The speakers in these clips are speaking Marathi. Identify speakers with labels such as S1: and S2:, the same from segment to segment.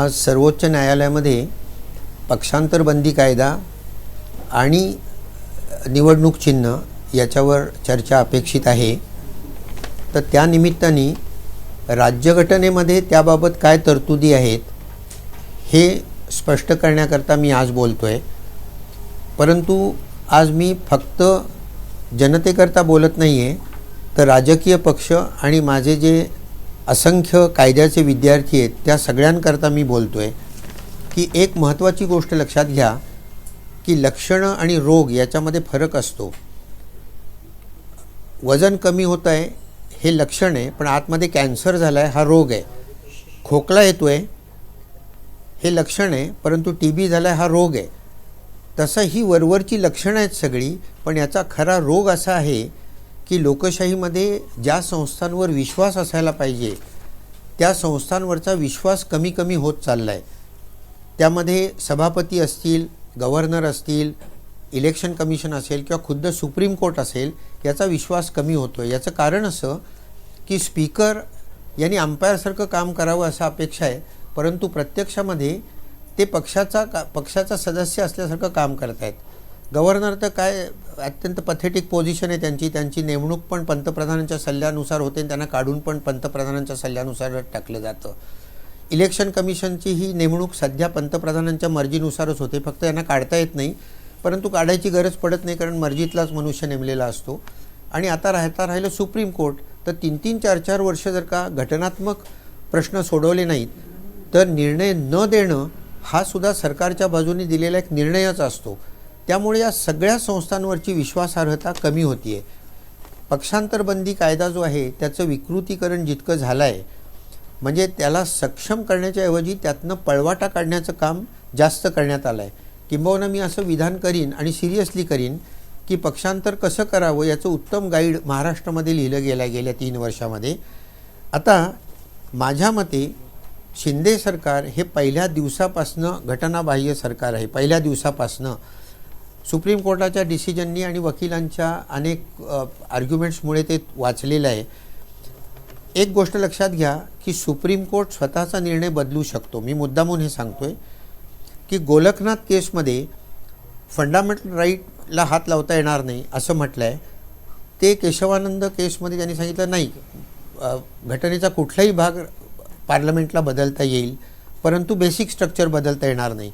S1: आज सर्वोच्च न्यायालयामध्ये पक्षांतरबंदी कायदा आणि निवडणूक चिन्ह याच्यावर चर्चा अपेक्षित आहे। तर त्या निमित्ताने राज्यघटनेमध्ये त्याबाबत काय तरतुदी आहेत हे स्पष्ट करण्याकरता मी आज बोलतोय। परंतु आज मी फक्त जनतेकरता बोलत नाही आहे, तर राजकीय पक्ष आणि माझे जे असंख्य कायद्याचे विद्यार्थी आहेत त्या सगळ्यांकरता मी बोलतोय की एक महत्त्वाची गोष्ट लक्षात घ्या की लक्षणं आणि रोग याच्यामध्ये फरक असतो। वजन कमी होत आहे हे लक्षण आहे, पण आतमध्ये कॅन्सर झाला आहे हा रोग आहे। खोकला येतो आहे हे लक्षण आहे, परंतु TB झाला आहे हा रोग आहे। तसं ही वरवरची लक्षणं आहेत सगळी, पण याचा खरा रोग असा आहे की लोकशाहीमध्ये ज्या संस्थांवर विश्वास असायला पाहिजे त्या संस्थांवरचा विश्वास कमी कमी होत चालला आहे। त्यामध्ये सभापती असतील, गव्हर्नर असतील, इलेक्शन कमिशन असेल किंवा खुद्द सुप्रीम कोर्ट असेल, याचा विश्वास कमी होतो आहे। याचं कारण असं की स्पीकर यांनी अंपायरसारखं काम करावं असं अपेक्षा आहे, परंतु प्रत्यक्षामध्ये ते पक्षाचा सदस्य असल्यासारखं काम करत आहेत। गव्हर्नर तर काय अत्यंत पथेटिक पोझिशन आहे त्यांची नेमणूक पण पंतप्रधानांच्या सल्ल्यानुसार होते आणि त्यांना काढून पण पंतप्रधानांच्या सल्ल्यानुसार टाकलं जातं। इलेक्शन कमिशनची ही नेमणूक सध्या पंतप्रधानांच्या मर्जीनुसारच होते, फक्त यांना काढता येत नाही, परंतु काढायची गरज पडत नाही कारण मर्जीतलाच मनुष्य नेमलेला असतो। आणि आता राहिलं सुप्रीम कोर्ट, तर 3-3, 4-4 वर्ष जर का घटनात्मक प्रश्न सोडवले नाहीत तर निर्णय न देणं हा सुद्धा सरकारच्या बाजूने दिलेला एक निर्णयच असतो। त्यामुळे या सगळ्या संस्थांवरची विश्वासार्हता कमी होती आहे। पक्षांतरबंदी कायदा जो आहे त्याचं विकृतीकरण जितकं झालं आहे, म्हणजे त्याला सक्षम करण्याच्या ऐवजी त्यातनं पळवाटा काढण्याचं काम जास्त करण्यात आलं आहे। किंबहुना मी असं विधान करीन आणि सिरियसली करीन की पक्षांतर कसं करावं याचं उत्तम गाईड महाराष्ट्रामध्ये लिहिलं गेलं आहे गेल्या 3 वर्षामध्ये। आता माझ्या मते शिंदे सरकार हे पहिल्या दिवसापासनं घटनाबाह्य सरकार आहे। पहिल्या दिवसापासनं सुप्रीम कोर्टाच्या डिसिजननी आणि वकिलांच्या अनेक आर्ग्युमेंट्समुळे ते वाचलेलं आहे। एक गोष्ट लक्षात घ्या की सुप्रीम कोर्ट स्वतःचा निर्णय बदलू शकतो। मी मुद्दामून हे सांगतोय की गोलकनाथ केसमध्ये फंडामेंटल राईटला हात लावता येणार नाही असं म्हटलं आहे। ते केशवानंद केसमध्ये त्यांनी सांगितलं नाही, घटनेचा कुठलाही भाग पार्लमेंटला बदलता येईल, परंतु बेसिक स्ट्रक्चर बदलता येणार नाही।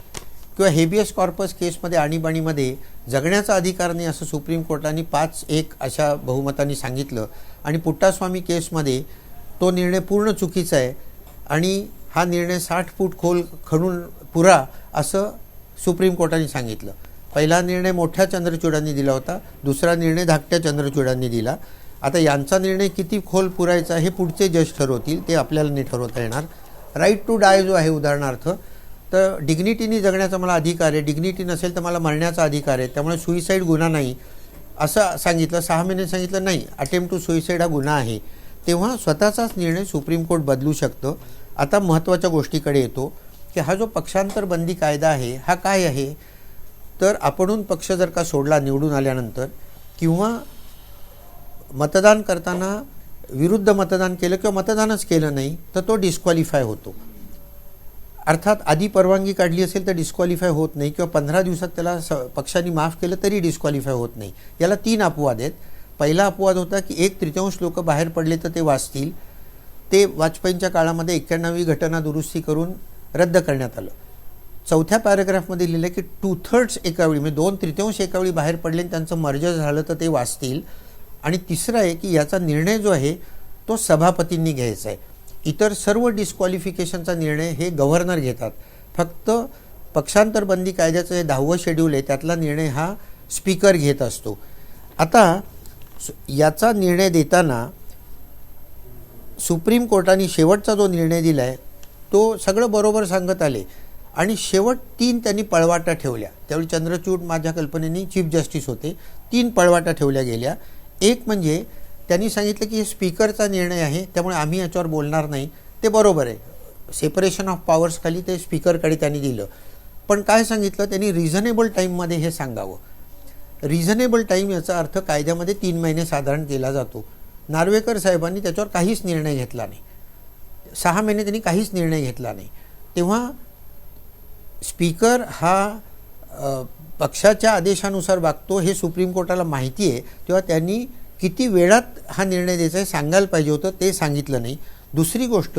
S1: किंवा हेबियस कॉर्पस केसमध्ये आणीबाणीमध्ये जगण्याचा अधिकार नाही असं सुप्रीम कोर्टाने 5-1 अशा बहुमतांनी सांगितलं। आणि पुट्टास्वामी केसमध्ये तो निर्णय पूर्ण चुकीचा आहे आणि हा निर्णय 60 फूट खोल खणून पुरा असं सुप्रीम कोर्टाने सांगितलं। पहिला निर्णय मोठ्या चंद्रचूडांनी दिला होता, दुसरा निर्णय धाकट्या चंद्रचूडांनी दिला। आता यांचा निर्णय किती खोल पुरायचा हे पुढचे जज ठरवतील, ते आपल्याला नाही ठरवता येणार। राईट टू डाय जो आहे उदाहरणार्थ, तर डिग्निटीनी जगण्याचा मला अधिकार आहे, डिग्निटी नसेल तर मला मरण्याचा अधिकार आहे, त्यामुळे सुईसाईड गुन्हा नाही असं सांगितलं। 6 महिने सांगितलं नाही, अटेम्प्ट टू सुईसाईड हा गुन्हा आहे। तेव्हा स्वतःचाच निर्णय सुप्रीम कोर्ट बदलू शकतं। आता महत्त्वाच्या गोष्टीकडे येतो की हा जो पक्षांतरबंदी कायदा आहे हा काय आहे, तर आपणहून पक्ष जर का सोडला निवडून आल्यानंतर किंवा मतदान करताना विरुद्ध मतदान केलं किंवा मतदानच केलं नाही तर तो डिस्क्वालिफाय होतो। अर्थात आधी परवानगी काढली असेल तर डिस्क्वालिफाय होत नाही, किंवा 15 दिवसात त्याला पक्षांनी माफ केलं तरी डिस्क्वालिफाय होत नाही। याला 3 अपवाद आहेत। पहिला अपवाद होता की 1/3 लोक बाहेर पडले तर ते वाचतील, ते वाजपेयींच्या काळामध्ये 91वी घटना दुरुस्ती करून रद्द करण्यात आलं। चौथ्या पॅराग्राफमध्ये लिहिलं की 2/3 एकावेळी, म्हणजे 2/3 एकावेळी बाहेर पडले आणि त्यांचं मर्जर झालं तर ते वाचतील। आणि तिसरं आहे की याचा निर्णय जो आहे तो सभापतींनी घ्यायचा आहे। इतर सर्व डिस्क्वालिफिकेशनचा निर्णय हे गव्हर्नर घेतात। फक्त पक्षांतरबंदी कायद्याचं हे 10वं शेड्यूल आहे त्यातला निर्णय हा स्पीकर घेत असतो। आता याचा निर्णय देताना सुप्रीम कोर्टाने शेवटचा जो निर्णय दिला आहे तो सगळं बरोबर सांगत आले आणि शेवट 3 त्यांनी पळवाटा ठेवल्या। त्यावेळी चंद्रचूड माझ्या कल्पनेने चीफ जस्टिस होते। 3 पळवाटा ठेवल्या गेल्या। एक म्हणजे त्यांनी सांगितलं की हे स्पीकरचा निर्णय आहे त्यामुळे आम्ही याच्यावर बोलणार नाही, ते बरोबर आहे। सेपरेशन ऑफ पॉवर्स खाली ते स्पीकरकडे त्यांनी दिलं, पण काय सांगितलं त्यांनी रिझनेबल टाईममध्ये हे सांगावं। रिझनेबल टाईम याचा अर्थ कायद्यामध्ये 3 महिने साधारण केला जातो। नार्वेकर साहेबांनी त्याच्यावर काहीच निर्णय घेतला नाही, 6 महिने त्यांनी काहीच निर्णय घेतला नाही। तेव्हा स्पीकर हा पक्षाच्या आदेशानुसार वागतो हे सुप्रीम कोर्टाला माहिती आहे, तेव्हा त्यांनी किती वेळात हा निर्णय द्यायचा आहे सांगायला पाहिजे होतं, ते सांगितलं नाही. दुसरी गोष्ट,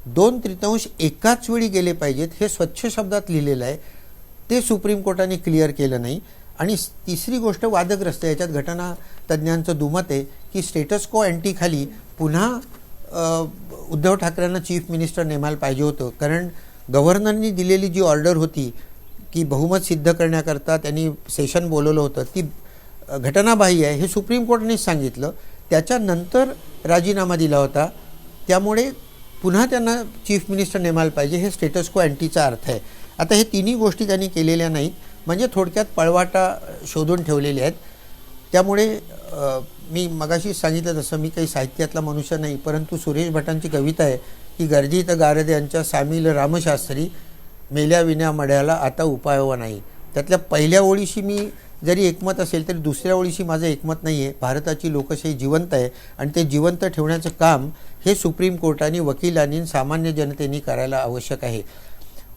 S1: 2/3 एकाच वेळी गेले पाहिजेत हे स्वच्छ शब्दात लिहिलेलं आहे, ते सुप्रीम कोर्टाने क्लिअर केलं नाही. आणि तिसरी गोष्ट वादग्रस्त, याच्यात घटना तज्ज्ञांचं दुमत आहे की स्टेटस को अँटीखाली पुन्हा उद्धव ठाकरेंना चीफ मिनिस्टर नेमायला पाहिजे होतं, कारण गव्हर्नरनी दिलेली जी ऑर्डर होती की बहुमत सिद्ध करण्याकरता त्यांनी सेशन बोलवलं होतं, ती घटनाबाह्य आहे हे सुप्रीम कोर्टानेच सांगितलं. त्याच्यानंतर राजीनामा दिला होता, त्यामुळे पुन्हा त्यांना चीफ मिनिस्टर नेमायला पाहिजे, हे स्टेटस को अँटीचा अर्थ आहे. आता हे तिन्ही गोष्टी त्यांनी केलेल्या नाहीत, म्हणजे थोडक्यात पळवाटा शोधून ठेवलेले आहेत. त्यामुळे मी मगाशी सांगितलं तसं मी काही साहित्यातला मनुष्य नाही, परंतु सुरेश भटांची कविता आहे की गर्जित गारद यांच्या सामील रामशास्त्री, मेल्या विण्या मड्याला आता उपायवा नाही. त्यातल्या पहिल्या ओळीशी मी जरी एकमत असेल तरी दुसऱ्या ओळीशी माझं एकमत नाही आहे. भारताची लोकशाही जिवंत आहे आणि ते जिवंत ठेवण्याचं काम हे सुप्रीम कोर्टाने, वकिलांनी, सामान्य जनतेने करायला आवश्यक आहे.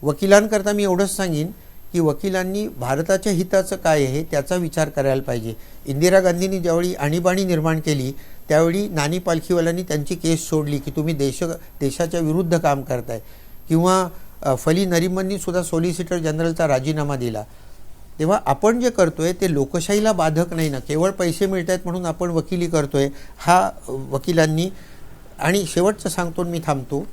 S1: वकिलांकरता मी एवढंच सांगेन की वकिलांनी भारताच्या हिताचं काय आहे त्याचा विचार करायला पाहिजे. इंदिरा गांधींनी ज्यावेळी आणीबाणी निर्माण केली त्यावेळी नानी पालखीवाल्यांनी त्यांची केस सोडली की तुम्ही देशाच्या विरुद्ध काम करताय, किंवा फली नरिमननी सुद्धा सॉलिसिटर जनरलचा राजीनामा दिला. तेव्हा आपण जे करतोय ते लोकशाहीला बाधक नाही ना, केवळ पैसे मिळत आहेत म्हणून आपण वकिली करतोय हा वकिलांनी. आणि शेवटचं सांगतो मी थांबतो,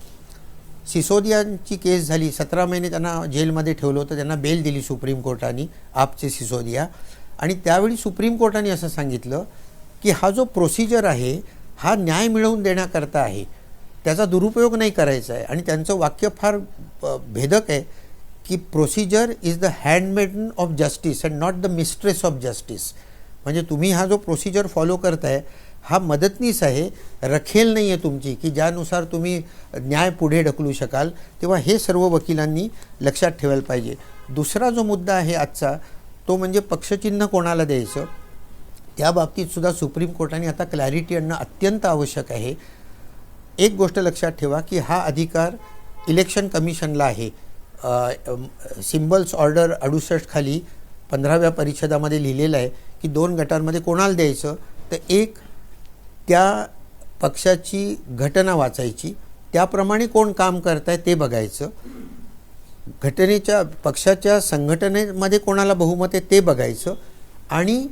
S1: सिसोदियांची केस झाली, 17 महिने त्यांना जेलमध्ये ठेवलं होतं, त्यांना बेल दिली सुप्रीम कोर्टाने, आपचे सिसोदिया. आणि त्यावेळी सुप्रीम कोर्टाने असं सांगितलं की हा जो प्रोसिजर आहे हा न्याय मिळवून देण्याकरता आहे, त्याचा दुरुपयोग नाही करायचा आहे. आणि त्यांचं वाक्य फार भेदक आहे की procedure is the handmaiden of justice and not the mistress of justice. म्हणजे तुम्ही हा जो प्रोसिजर फॉलो करताय हा मदतनीस आहे, रखेल नाही आहे तुमची की ज्यानुसार तुम्ही न्याय पुढे ढकलू शकाल. तेव्हा हे सर्व वकिलांनी लक्षात ठेवायला पाहिजे. दुसरा जो मुद्दा आहे आजचा तो म्हणजे पक्षचिन्ह कोणाला द्यायचं, त्या बाबतीत सुद्धा सुप्रीम कोर्टाने आता क्लॅरिटी आणणं अत्यंत आवश्यक आहे. एक गोष्ट लक्षात ठेवा की हा अधिकार इलेक्शन कमिशनला आहे. सिम्बल्स ऑर्डर 68 खाली 15व्या परिच्छेदामध्ये लिहिलेलं आहे की 2 गटांमध्ये कोणाला द्यायचं, तर एक त्या पक्षाची घटना वाचायची, त्याप्रमाणे कोण काम करत आहे ते बघायचं, घटनेच्या पक्षाच्या संघटनेमध्ये कोणाला बहुमत आहे ते बघायचं, आणि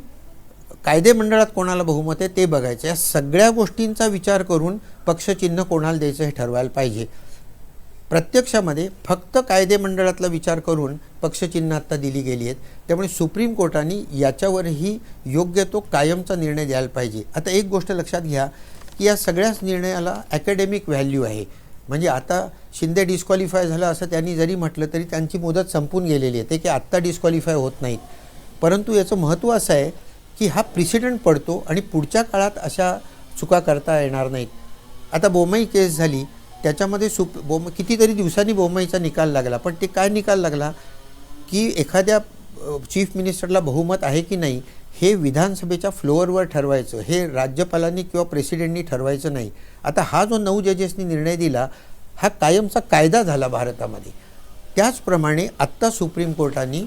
S1: कायदेमंडळात कोणाला बहुमत आहे ते बघायचं. या सगळ्या गोष्टींचा विचार करून पक्षचिन्ह कोणाला द्यायचं हे ठरवायला पाहिजे. प्रत्यक्षामध्ये फक्त कायदेमंडळातला विचार करून पक्षचिन्ह आत्ता दिली गेली आहेत. त्यामुळे सुप्रीम कोर्टाने याच्यावरही योग्य तो कायमचा निर्णय द्यायला पाहिजे. आता एक गोष्ट लक्षात घ्या की या सगळ्याच निर्णयाला ॲकॅडेमिक व्हॅल्यू आहे. म्हणजे आता शिंदे डिस्क्वालिफाय झालं असं त्यांनी जरी म्हटलं तरी त्यांची मुदत संपून गेलेली आहे, ते की आत्ता डिस्क्वालिफाय होत नाहीत. परंतु याचं महत्त्व असं आहे की हा प्रिसिडंट पडतो आणि पुढच्या काळात अशा चुका करता येणार नाहीत. आता बोमई केस झाली, त्याच्यामध्ये कितीतरी दिवसांनी बोमईचा निकाल लागला, पण ते काय निकाल लागला की एखाद्या चीफ मिनिस्टरला बहुमत आहे की नाही हे विधानसभेच्या फ्लोअरवर ठरवायचं, हे राज्यपालांनी किंवा प्रेसिडेंटनी ठरवायचं नाही. आता हा जो 9 जजेसनी निर्णय दिला हा कायमचा कायदा झाला भारतामध्ये. त्याचप्रमाणे आत्ता सुप्रीम कोर्टाने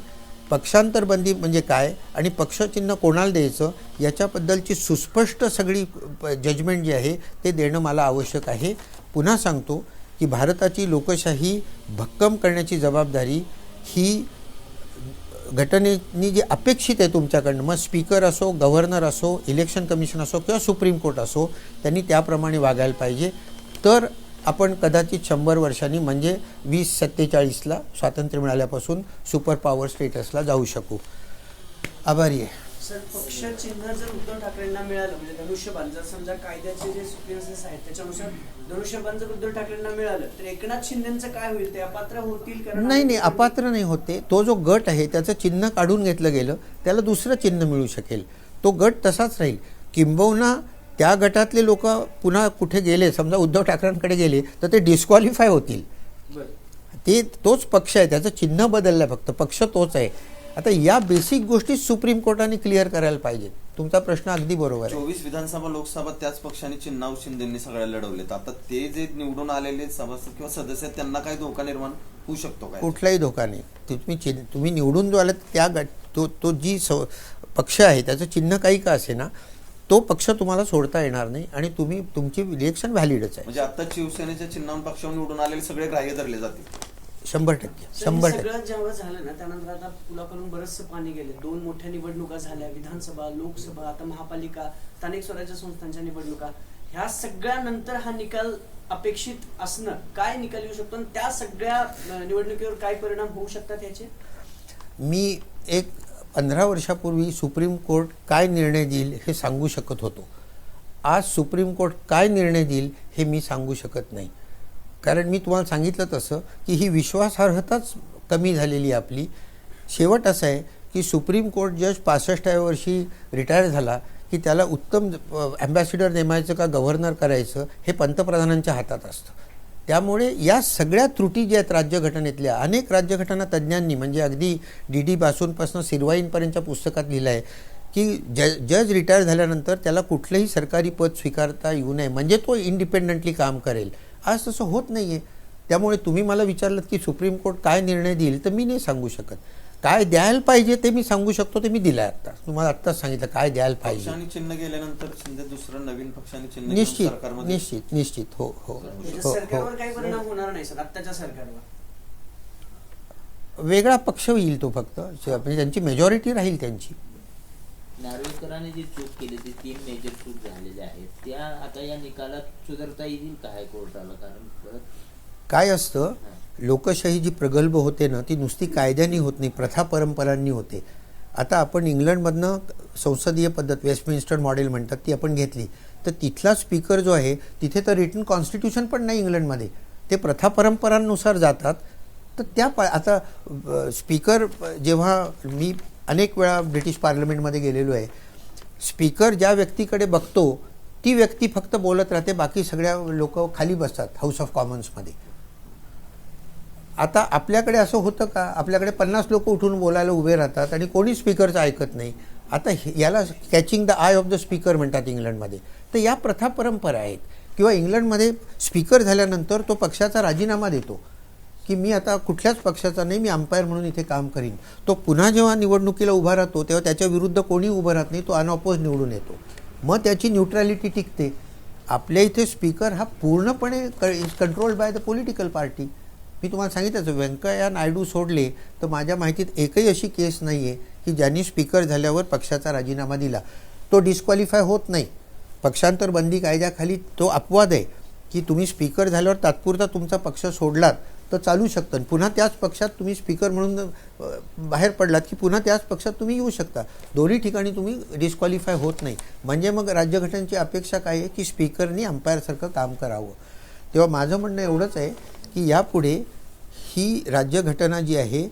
S1: पक्षांतरबंदी म्हणजे काय आणि पक्षचिन्ह कोणाला द्यायचं याच्याबद्दलची सुस्पष्ट सगळी जजमेंट जी आहे ते देणं मला आवश्यक आहे. पुन्हा सांगतो की भारताची लोकशाही भक्कम करण्याची जबाबदारी ही घटनेनी जी अपेक्षित आहे तुमच्याकडनं, मग स्पीकर असो, गव्हर्नर असो, इलेक्शन कमिशन असो किंवा सुप्रीम कोर्ट असो, त्यांनी त्याप्रमाणे वागायला पाहिजे. तर आपण कदाचित 100 वर्षांनी म्हणजे 2047ला स्वातंत्र्य मिळाल्यापासून सुपर पॉवर स्टेटसला जाऊ शकू. आभारी आहे.
S2: सर, पक्ष चिन्ह जर उद्धव ठाकरेंना मिळालं म्हणजे धनुष्यबाण, जर समजा कायद्याचे जे प्रिन्सेस आहेत त्याच्यानुसार धनुष्यबाण जर उद्धव ठाकरेंना मिळालं तर एकनाथ शिंदेचं काय होईल, ते अपात्र होतील? कारण
S1: नाही, अपात्र नाही होते. तो जो गट आहे त्याचं चिन्ह काढून घेतलं गेलं, त्याला दुसरं चिन्ह मिळू शकेल, तो गट तसाच राहील. किंबहुना त्या गटातले लोक पुन्हा कुठे गेले, समजा उद्धव ठाकरेंकडे गेले तर ते डिस्क्वालिफाय होतील. ते तोच पक्ष आहे, त्याचं चिन्ह बदललं, फक्त पक्ष तोच आहे. आता या बेसिक गोष्टी सुप्रीम कोर्टाने क्लिअर करायला पाहिजेत. तुमचा प्रश्न अगदी बरोबर आहे.
S3: 24 विधानसभा लोकसभा त्याच पक्षाने चिन्हाव शिंदेंनी सगळ्या लढवलेत. आता ते जे निवडून आलेले सभासद किंवा सदस्य आहेत, त्यांना काही धोका निर्माण होऊ शकतो काय?
S1: कुठलाही धोका नाही. तुम्ही निवडून जो आलात त्या तो जी पक्ष आहे त्याचं चिन्ह काही का असे ना, तो पक्ष तुम्हाला सोडता येणार नाही आणि तुमची इलेक्शन व्हॅलिडच आहे.
S3: म्हणजे आता शिवसेनेच्या चिन्हावरून पक्षावर निवडून आलेले सगळे ग्राह्य धरले जातील
S1: 100%.
S2: सगळं जेव्हा झालं ना, त्यानंतर आता पुलाकडून बरंचसं पाणी गेले. 2 मोठ्या निवडणुका झाल्या, विधानसभा, लोकसभा, आता महापालिका, स्थानिक स्वराज्य संस्थांच्या निवडणुका. ह्या सगळ्यानंतर हा निकाल अपेक्षित असणं, काय निकाल येऊ शकतो आणि त्या सगळ्या निवडणुकीवर काय परिणाम होऊ शकतात याचे?
S1: मी एक 15 वर्षापूर्वी सुप्रीम कोर्ट काय निर्णय देईल हे सांगू शकत होतो. आज सुप्रीम कोर्ट काय निर्णय देईल हे मी सांगू शकत नाही. कारण मी तुम्हाला सांगितलं तसं की ही विश्वासार्हताच कमी झालेली आहे आपली. शेवट असं आहे की सुप्रीम कोर्ट जज 65व्या वर्षी रिटायर झाला की त्याला उत्तम ॲम्बॅसिडर नेमायचं का गव्हर्नर करायचं हे पंतप्रधानांच्या हातात असतं. त्यामुळे या सगळ्या त्रुटी ज्या आहेत राज्यघटनेतल्या, अनेक राज्यघटना तज्ज्ञांनी म्हणजे अगदी डी बासूंपासून सिरवाईंपर्यंतच्या पुस्तकात लिहिलं आहे की जज रिटायर झाल्यानंतर त्याला कुठलंही सरकारी पद स्वीकारता येऊ नये, म्हणजे तो इंडिपेंडंटली काम करेल. आज तसं होत नाही आहे. त्यामुळे तुम्ही मला विचारलं की सुप्रीम कोर्ट काय निर्णय देईल, तर मी नाही सांगू शकत. काय द्यायला पाहिजे ते मी सांगू शकतो, ते मी दिलं आहे. आता तुम्हाला आत्ताच सांगितलं काय द्यायला पाहिजे.
S3: पक्षाने चिन्ह गेल्यानंतर शिंदे दुसरं नवीन पक्षाने चिन्ह
S1: निश्चित
S3: सरकारमध्ये
S1: निश्चित हो हो हो
S2: सरकारवर काही परिणाम होणार नाही सर, आत्ताच्या सरकारवर?
S1: वेगळा पक्ष येईल तो फक्त, म्हणजे त्यांची मेजॉरिटी राहील त्यांची.
S4: नार्वेकरांनी जी चूक केली ती 3 मेजर चूक झालेल्या आहेत, त्या आता या निकालात सुधारता येईल का हायकोर्टाला? कारण परत
S1: काय असतं, लोकशाही जी प्रगल्भ होते ना ती नुसती कायद्यांनी होत नाही, प्रथा परंपरांनी होते. आता आपण इंग्लंडमधनं संसदीय पद्धत वेस्टमिन्स्टर मॉडेल म्हणतात ती आपण घेतली, तर तिथला स्पीकर जो आहे तिथे तर रिटन कॉन्स्टिट्यूशन पण नाही इंग्लंडमध्ये, ते प्रथा परंपरांनुसार जातात. तर आता स्पीकर, जेव्हा मी अनेक वेळा ब्रिटिश पार्लमेंटमध्ये गेलेलो आहे, स्पीकर ज्या व्यक्तीकडे बघतो ती व्यक्ती फक्त बोलत राहते, बाकी सगळ्या लोक खाली बसतात हाऊस ऑफ कॉमन्समध्ये. आता आपल्याकडे असं होतं का? आपल्याकडे 50 लोक उठून बोलायला उभे राहतात आणि कोणी स्पीकरचं ऐकत नाही. आता याला catching the I of the speaker म्हणतात इंग्लंडमध्ये. तर या प्रथा परंपरा आहेत. किंवा इंग्लंडमध्ये स्पीकर झाल्यानंतर तो पक्षाचा राजीनामा देतो की मी आता कुठल्याच पक्षाचा नाही, मी अंपायर म्हणून इथे काम करीन. तो पुन्हा जेव्हा निवडणुकीला उभा राहतो तेव्हा त्याच्या विरुद्ध कोणी उभं राहत नाही, तो अनऑपोज निवडून येतो. मग त्याची न्यूट्रॅलिटी टिकते. आपल्या इथे स्पीकर हा पूर्णपणे is controlled by the political party. मी तुम्हाला सांगितलंच, व्यंकय्या नायडू सोडले तर माझ्या माहितीत एकही अशी केस नाही आहे की ज्यांनी स्पीकर झाल्यावर पक्षाचा राजीनामा दिला. तो डिस्क्वालिफाय होत नाही. पक्षांतर बंदी कायद्याखाली तो अपवाद आहे की तुम्ही स्पीकर झाल्यावर तात्पुरता तुमचा पक्ष सोडलात तर चालू शकतं, पुन्हा त्याच पक्षात तुम्ही स्पीकर म्हणून बाहेर पडलात की पुन्हा त्याच पक्षात तुम्ही येऊ शकता. दोन्ही ठिकाणी तुम्ही डिस्क्वालिफाय होत नाही. म्हणजे मग राज्यघटनेची अपेक्षा काय आहे की स्पीकरनी अंपायरसारखं काम करावं. तेव्हा माझं म्हणणं एवढंच आहे की यापुढे ही राज्यघटना जी आहे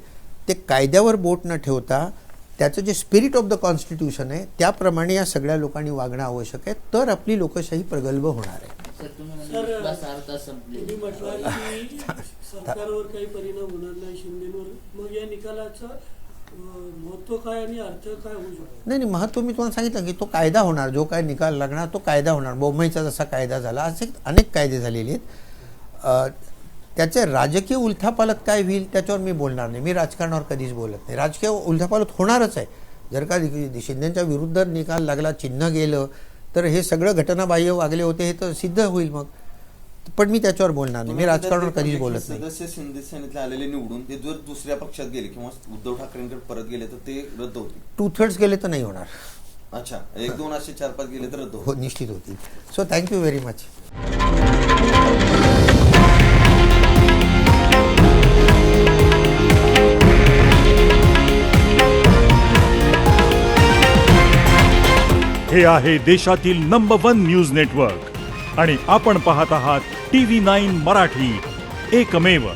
S1: ते कायद्यावर बोट न ठेवता त्याचं जे स्पिरिट ऑफ द कॉन्स्टिट्यूशन आहे त्याप्रमाणे या सगळ्या लोकांनी वागणं आवश्यक आहे, तर आपली लोकशाही प्रगल्भ होणार आहे.
S4: सर तुम्ही म्हणजे विश्वासार्हता संपली.
S5: तुम्ही म्हटलं की सरकारवर काही परिणाम होणार नाही शिंदेवर, मग या निकालाचं महत्व काय आणि अर्थ काय होऊ शकतो?
S1: नाही महत्त्व मी तुम्हाला सांगितलं की तो कायदा होणार, जो काय निकाल लागणार तो कायदा होणार. बोंबईचा जसा कायदा झाला असे अनेक कायदे झालेले आहेत. त्याचे राजकीय उलथापालत काय होईल त्याच्यावर मी बोलणार नाही. मी राजकारणावर कधीच बोलत नाही. राजकीय उलथापालत होणारच आहे. जर का शिंदेच्या विरुद्ध निकाल लागला, चिन्ह गेलं, तर हे सगळं घटनाबाह्य वागले होते हे तर सिद्ध होईल मग. पण मी त्याच्यावर बोलणार नाही. मी राजकारणावर कधीच बोलत नाही.
S3: सदस्य शिंदे सेनेतले आलेले निवडून ते जर दुसऱ्या पक्षात गेले किंवा उद्धव ठाकरेंकडे परत गेले तर ते रद्द होतील?
S1: 2/3 गेले तर नाही होणार.
S3: अच्छा, 1-2 असे 4-5 गेले तर रद्द
S1: हो, निश्चित होतील. So thank you very much.
S6: हे आहे देशातील नंबर 1 न्यूज नेटवर्क आणि आपण पाहत आहात TV9 मराठी, एकमेव.